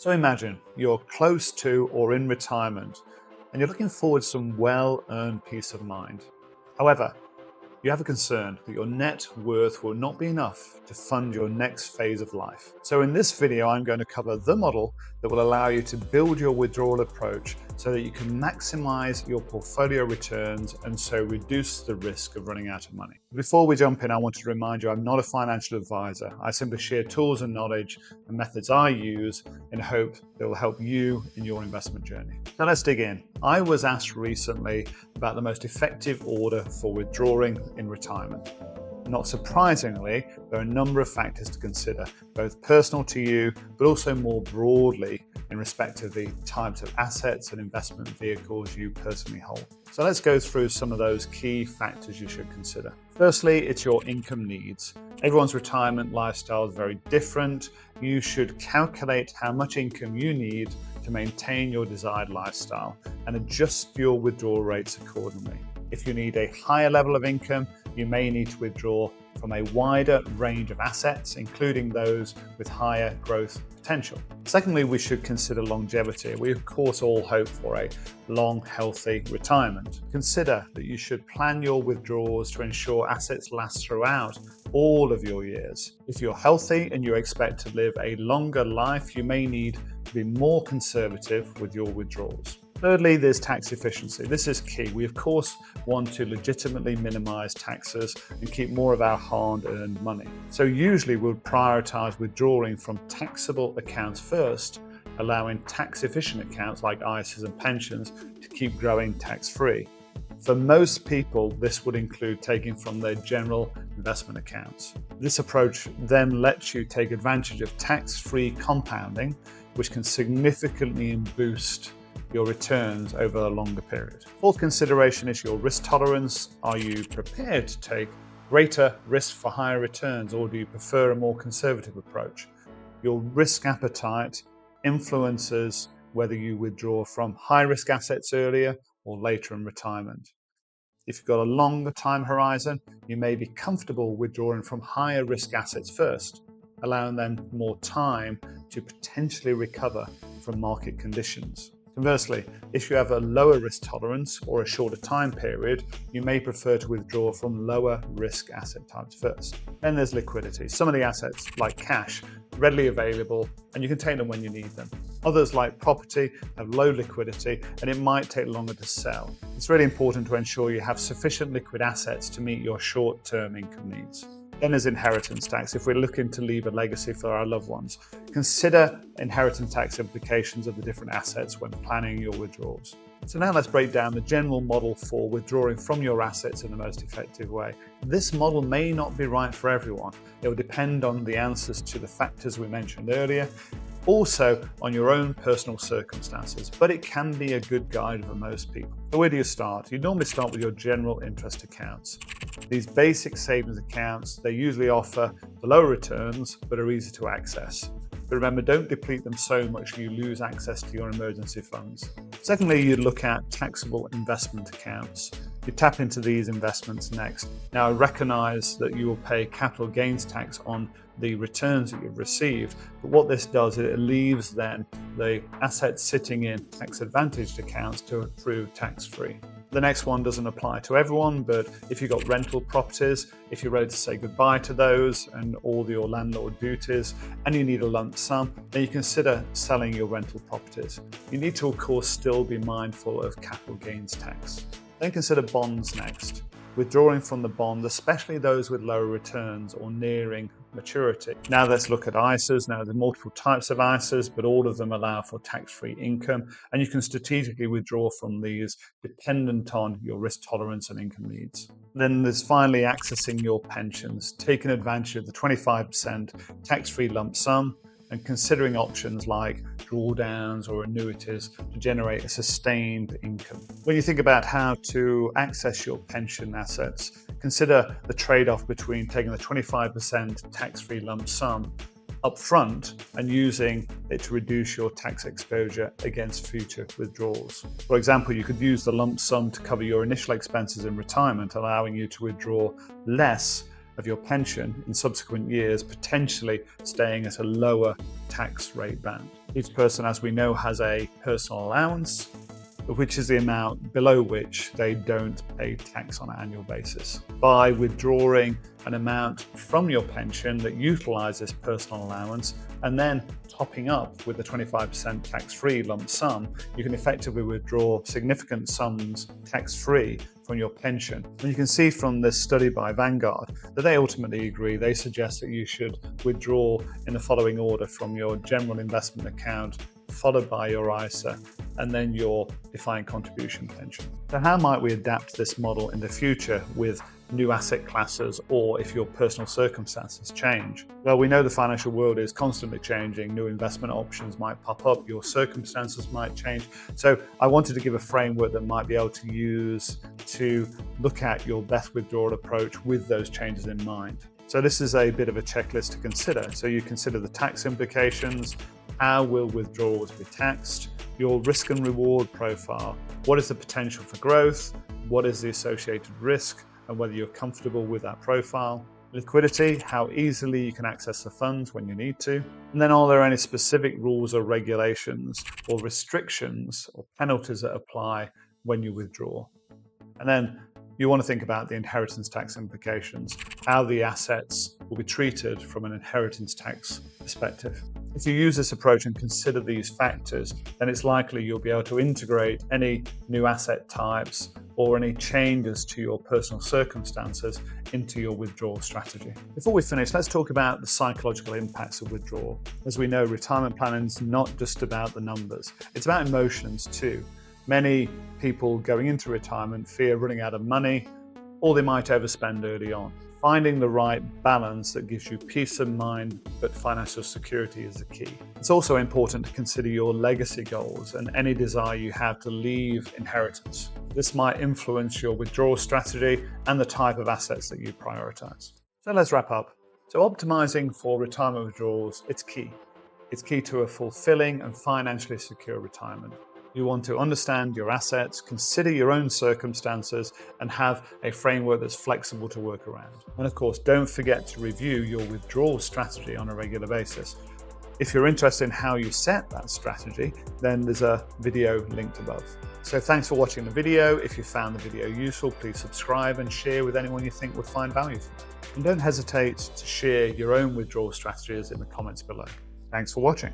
So imagine you're close to or in retirement and you're looking forward to some well-earned peace of mind. However, you have a concern that your net worth will not be enough to fund your next phase of life. So in this video, I'm going to cover the model that will allow you to build your withdrawal approach so that you can maximize your portfolio returns and so reduce the risk of running out of money. Before we jump in, I want to remind you I'm not a financial advisor. I simply share tools and knowledge and methods I use in hope that will help you in your investment journey. So let's dig in. I was asked recently about the most effective order for withdrawing in retirement. Not surprisingly, there are a number of factors to consider, both personal to you, but also more broadly in respect of the types of assets and investment vehicles you personally hold. So let's go through some of those key factors you should consider. Firstly, it's your income needs. Everyone's retirement lifestyle is very different. You should calculate how much income you need to maintain your desired lifestyle and adjust your withdrawal rates accordingly. If you need a higher level of income, you may need to withdraw from a wider range of assets, including those with higher growth potential. Secondly, we should consider longevity. We of course all hope for a long, healthy retirement. Consider that you should plan your withdrawals to ensure assets last throughout all of your years. If you're healthy and you expect to live a longer life, you may need to be more conservative with your withdrawals. Thirdly, there's tax efficiency. This is key. We of course want to legitimately minimize taxes and keep more of our hard-earned money. So usually we'll prioritize withdrawing from taxable accounts first, allowing tax-efficient accounts like ISAs and pensions to keep growing tax-free. For most people, this would include taking from their general investment accounts. This approach then lets you take advantage of tax-free compounding, which can significantly boost your returns over a longer period. Fourth consideration is your risk tolerance. Are you prepared to take greater risk for higher returns, or do you prefer a more conservative approach? Your risk appetite influences whether you withdraw from high risk assets earlier or later in retirement. If you've got a longer time horizon, you may be comfortable withdrawing from higher risk assets first, allowing them more time to potentially recover from market conditions. Conversely, if you have a lower risk tolerance or a shorter time period, you may prefer to withdraw from lower risk asset types first. Then there's liquidity. Some of the assets, like cash, are readily available and you can take them when you need them. Others, like property, have low liquidity and it might take longer to sell. It's really important to ensure you have sufficient liquid assets to meet your short-term income needs. Then there's inheritance tax. If we're looking to leave a legacy for our loved ones, consider inheritance tax implications of the different assets when planning your withdrawals. So now let's break down the general model for withdrawing from your assets in the most effective way. This model may not be right for everyone. It will depend on the answers to the factors we mentioned earlier, also on your own personal circumstances, but it can be a good guide for most people. So where do you start? You normally start with your general interest accounts. These basic savings accounts, they usually offer the low returns, but are easy to access. But remember, don't deplete them so much you lose access to your emergency funds. Secondly, you'd look at taxable investment accounts. You tap into these investments next. Now, I recognize that you will pay capital gains tax on the returns that you've received, but what this does, it leaves then the assets sitting in tax-advantaged accounts to accrue tax-free. The next one doesn't apply to everyone, but if you've got rental properties, if you're ready to say goodbye to those and all your landlord duties, and you need a lump sum, then you consider selling your rental properties. You need to, of course, still be mindful of capital gains tax. Then consider bonds next. Withdrawing from the bond, especially those with lower returns or nearing maturity. Now let's look at ISAs. Now there's multiple types of ISAs, but all of them allow for tax-free income, and you can strategically withdraw from these dependent on your risk tolerance and income needs. Then there's finally accessing your pensions, taking advantage of the 25% tax-free lump sum and considering options like drawdowns or annuities to generate a sustained income. When you think about how to access your pension assets, consider the trade-off between taking the 25% tax-free lump sum up front and using it to reduce your tax exposure against future withdrawals. For example, you could use the lump sum to cover your initial expenses in retirement, allowing you to withdraw less of your pension in subsequent years, potentially staying at a lower tax rate band. Each person, as we know, has a personal allowance, which is the amount below which they don't pay tax on an annual basis. By withdrawing an amount from your pension that utilizes personal allowance and then topping up with a 25% tax-free lump sum, you can effectively withdraw significant sums tax-free from your pension. And you can see from this study by Vanguard that they ultimately agree. They suggest that you should withdraw in the following order: from your general investment account, followed by your ISA, and then your defined contribution pension. So how might we adapt this model in the future with new asset classes, or if your personal circumstances change? Well, we know the financial world is constantly changing. New investment options might pop up, your circumstances might change. So I wanted to give a framework that might be able to use to look at your best withdrawal approach with those changes in mind. So this is a bit of a checklist to consider. So you consider the tax implications. How will withdrawals be taxed? Your risk and reward profile. What is the potential for growth? What is the associated risk, and whether you're comfortable with that profile? Liquidity, how easily you can access the funds when you need to. And then are there any specific rules or regulations or restrictions or penalties that apply when you withdraw? And then you want to think about the inheritance tax implications, how the assets will be treated from an inheritance tax perspective. If you use this approach and consider these factors, then it's likely you'll be able to integrate any new asset types or any changes to your personal circumstances into your withdrawal strategy. Before we finish, let's talk about the psychological impacts of withdrawal. As we know, retirement planning is not just about the numbers, it's about emotions too. Many people going into retirement fear running out of money, or they might overspend early on. Finding the right balance that gives you peace of mind but financial security is the key. It's also important to consider your legacy goals and any desire you have to leave inheritance. This might influence your withdrawal strategy and the type of assets that you prioritize. So let's wrap up. So optimizing for retirement withdrawals, it's key. It's key to a fulfilling and financially secure retirement. You want to understand your assets, consider your own circumstances, and have a framework that's flexible to work around. And of course, don't forget to review your withdrawal strategy on a regular basis. If you're interested in how you set that strategy, then there's a video linked above. So thanks for watching the video. If you found the video useful, please subscribe and share with anyone you think would find value from it. And don't hesitate to share your own withdrawal strategies in the comments below. Thanks for watching.